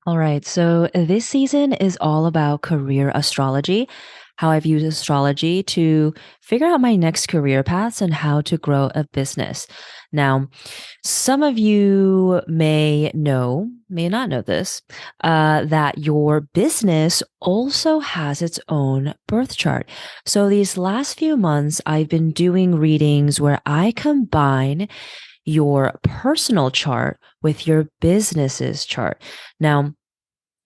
All right. So this season is all about career astrology, how I've used astrology to figure out my next career paths and how to grow a business. Now, some of you may know, may not know this, that your business also has its own birth chart. So these last few months, I've been doing readings where I combine your personal chart with your business's chart. Now,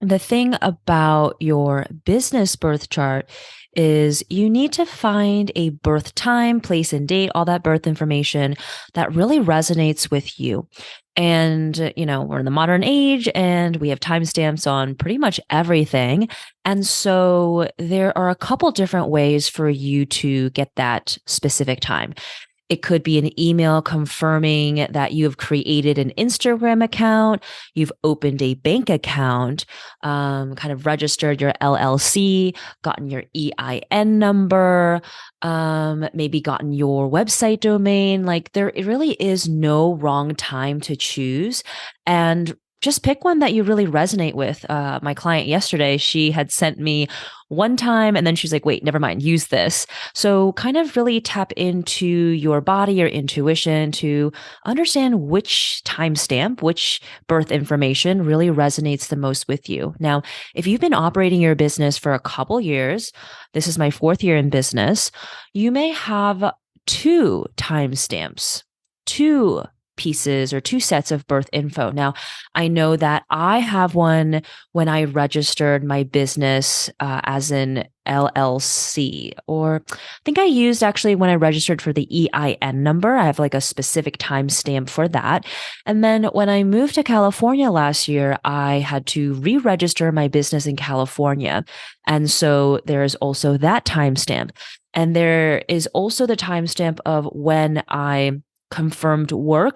the thing about your business birth chart is you need to find a birth time, place, and date, all that birth information that really resonates with you. And, we're in the modern age and we have timestamps on pretty much everything. And so there are a couple different ways for you to get that specific time. It could be an email confirming that you have created an Instagram account, you've opened a bank account, kind of registered your LLC, gotten your EIN number, maybe gotten your website domain. Like there it really is no wrong time to choose. And just pick one that you really resonate with. My client yesterday, she had sent me one time and then she's like, wait, never mind, use this. So kind of really tap into your body, your intuition to understand which timestamp, which birth information really resonates the most with you. Now, if you've been operating your business for a couple years, this is my fourth year in business, you may have two timestamps, two pieces or two sets of birth info. Now, I know that I have one when I registered my business as an LLC, or I think I used actually when I registered for the EIN number. I have like a specific timestamp for that. And then when I moved to California last year, I had to re register my business in California. And so there is also that timestamp. And there is also the timestamp of when I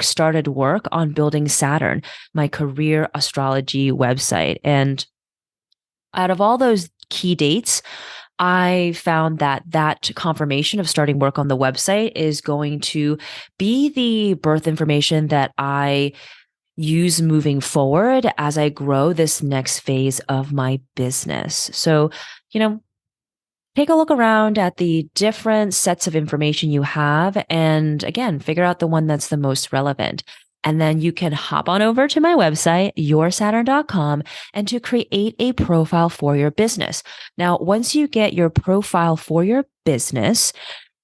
started work on building Saturn, my career astrology website. And out of all those key dates, I found that confirmation of starting work on the website is going to be the birth information that I use moving forward as I grow this next phase of my business. So, take a look around at the different sets of information you have and again, figure out the one that's the most relevant. And then you can hop on over to my website, yoursaturn.com, and to create a profile for your business. Now, once you get your profile for your business,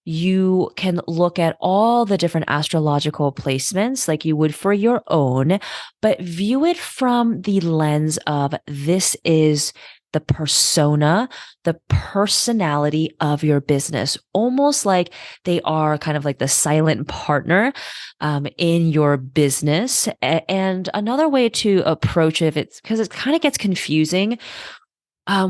you can look at all the different astrological placements like you would for your own, but view it from the lens of this is the persona, the personality of your business, almost like they are kind of like the silent partner in your business. And another way to approach it, it's because it kind of gets confusing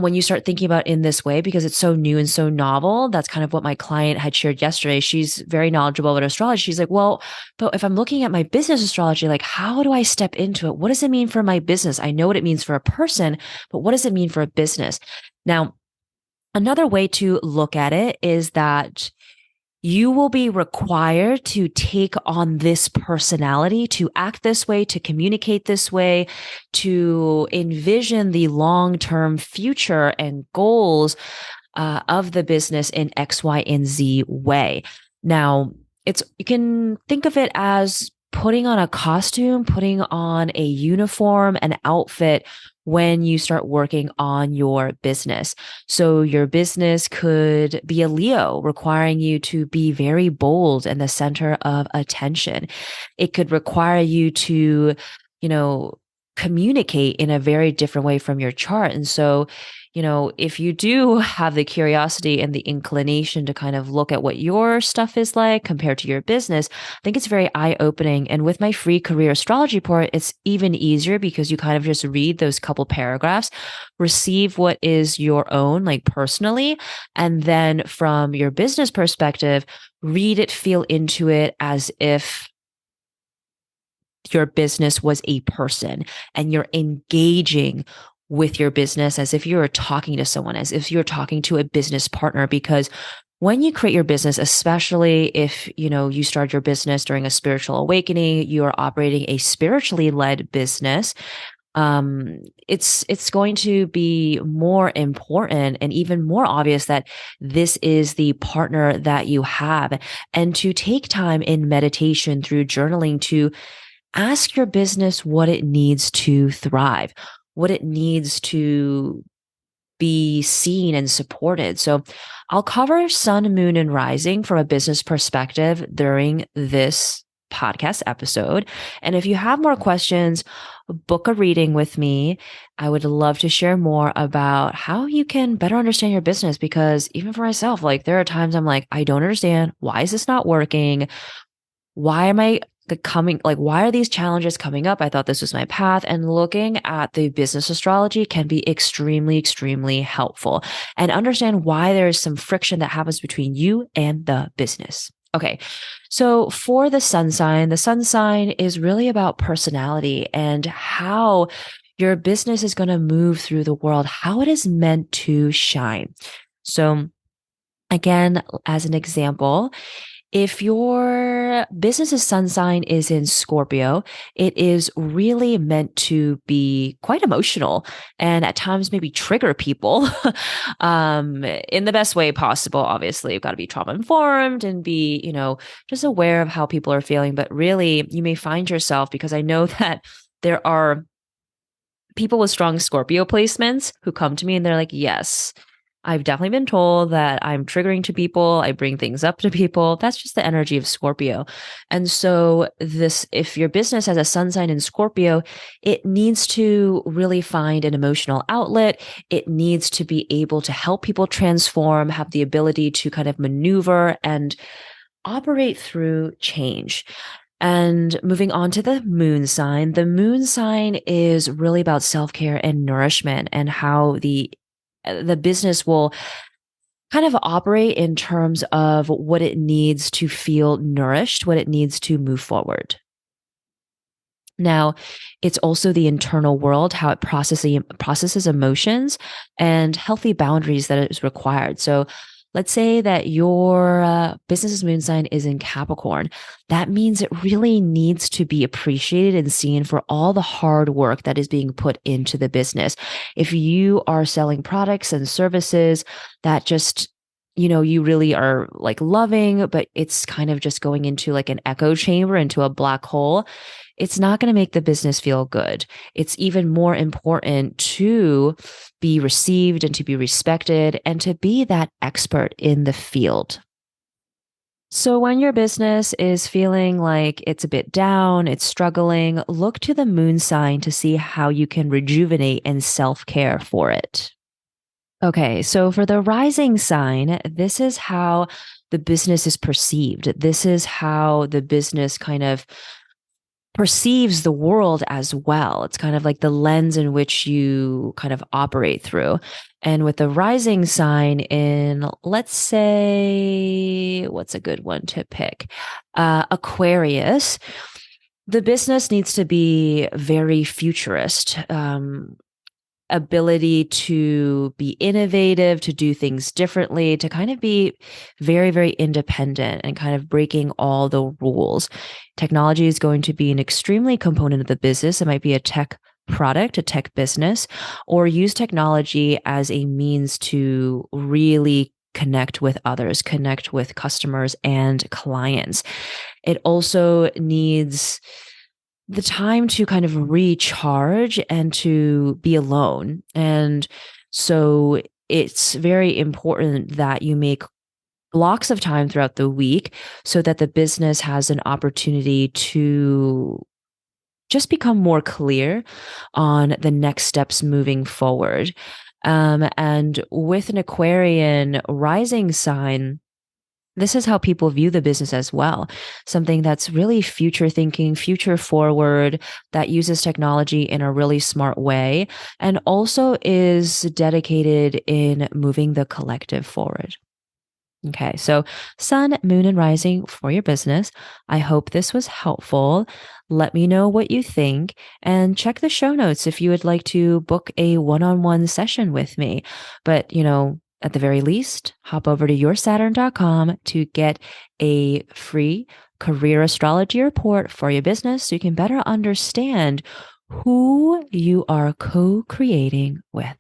when you start thinking about it in this way, because it's so new and so novel. That's kind of what my client had shared yesterday. She's very knowledgeable about astrology. She's like, well, but if I'm looking at my business astrology, like, how do I step into it? What does it mean for my business? I know what it means for a person, but what does it mean for a business? Now, another way to look at it is that you will be required to take on this personality, to act this way, to communicate this way, to envision the long-term future and goals of the business in X, Y, and Z way. Now, you can think of it as putting on a costume, putting on a uniform, an outfit when you start working on your business. So your business could be a Leo, requiring you to be very bold and the center of attention. It could require you to, communicate in a very different way from your chart. And so, if you do have the curiosity and the inclination to kind of look at what your stuff is like compared to your business, I think it's very eye-opening. And with my free career astrology report, it's even easier because you kind of just read those couple paragraphs, receive what is your own, like personally, and then from your business perspective, read it, feel into it as if your business was a person and you're engaging with your business as if you were talking to someone, as if you're talking to a business partner. Because when you create your business, especially if, you start your business during a spiritual awakening, you are operating a spiritually led business, it's going to be more important and even more obvious that this is the partner that you have. And to take time in meditation through journaling to ask your business what it needs to thrive, what it needs to be seen and supported. So I'll cover sun, moon, and rising from a business perspective during this podcast episode. And if you have more questions, book a reading with me. I would love to share more about how you can better understand your business because even for myself, like there are times I'm like, I don't understand. Why is this not working? Why am I coming, like, why are these challenges coming up? I thought this was my path. And looking at the business astrology can be extremely, extremely helpful and understand why there is some friction that happens between you and the business. Okay. So for the sun sign is really about personality and how your business is going to move through the world, how it is meant to shine. So again, as an example, if your business's sun sign is in Scorpio, it is really meant to be quite emotional and at times maybe trigger people in the best way possible. Obviously, you've got to be trauma informed and be, just aware of how people are feeling. But really, you may find yourself, because I know that there are people with strong Scorpio placements who come to me and they're like, yes, I've definitely been told that I'm triggering to people. I bring things up to people. That's just the energy of Scorpio. And so if your business has a sun sign in Scorpio, it needs to really find an emotional outlet. It needs to be able to help people transform, have the ability to kind of maneuver and operate through change. And moving on to the moon sign is really about self-care and nourishment and how the business will kind of operate in terms of what it needs to feel nourished, what it needs to move forward. Now, it's also the internal world, how it processes emotions and healthy boundaries that is required. So let's say that your business's moon sign is in Capricorn. That means it really needs to be appreciated and seen for all the hard work that is being put into the business. If you are selling products and services that just you really are like loving, but it's kind of just going into like an echo chamber, into a black hole, it's not going to make the business feel good. It's even more important to be received and to be respected and to be that expert in the field. So when your business is feeling like it's a bit down, it's struggling, look to the moon sign to see how you can rejuvenate and self-care for it. Okay, so for the rising sign, this is how the business is perceived. This is how the business kind of perceives the world as well. It's kind of like the lens in which you kind of operate through. And with the rising sign in, let's say, what's a good one to pick? Aquarius, the business needs to be very futurist. Ability to be innovative, to do things differently, to kind of be very, very independent and kind of breaking all the rules. Technology is going to be an extremely component of the business. It might be a tech product, a tech business, or use technology as a means to really connect with others, connect with customers and clients. It also needs the time to kind of recharge and to be alone. And so it's very important that you make blocks of time throughout the week so that the business has an opportunity to just become more clear on the next steps moving forward. And with an Aquarian rising sign, this is how people view the business as well. Something that's really future thinking, future forward, that uses technology in a really smart way, and also is dedicated in moving the collective forward. Okay, so sun, moon, and rising for your business. I hope this was helpful. Let me know what you think and check the show notes if you would like to book a one-on-one session with me. But, at the very least, hop over to yoursaturn.com to get a free career astrology report for your business so you can better understand who you are co creating with.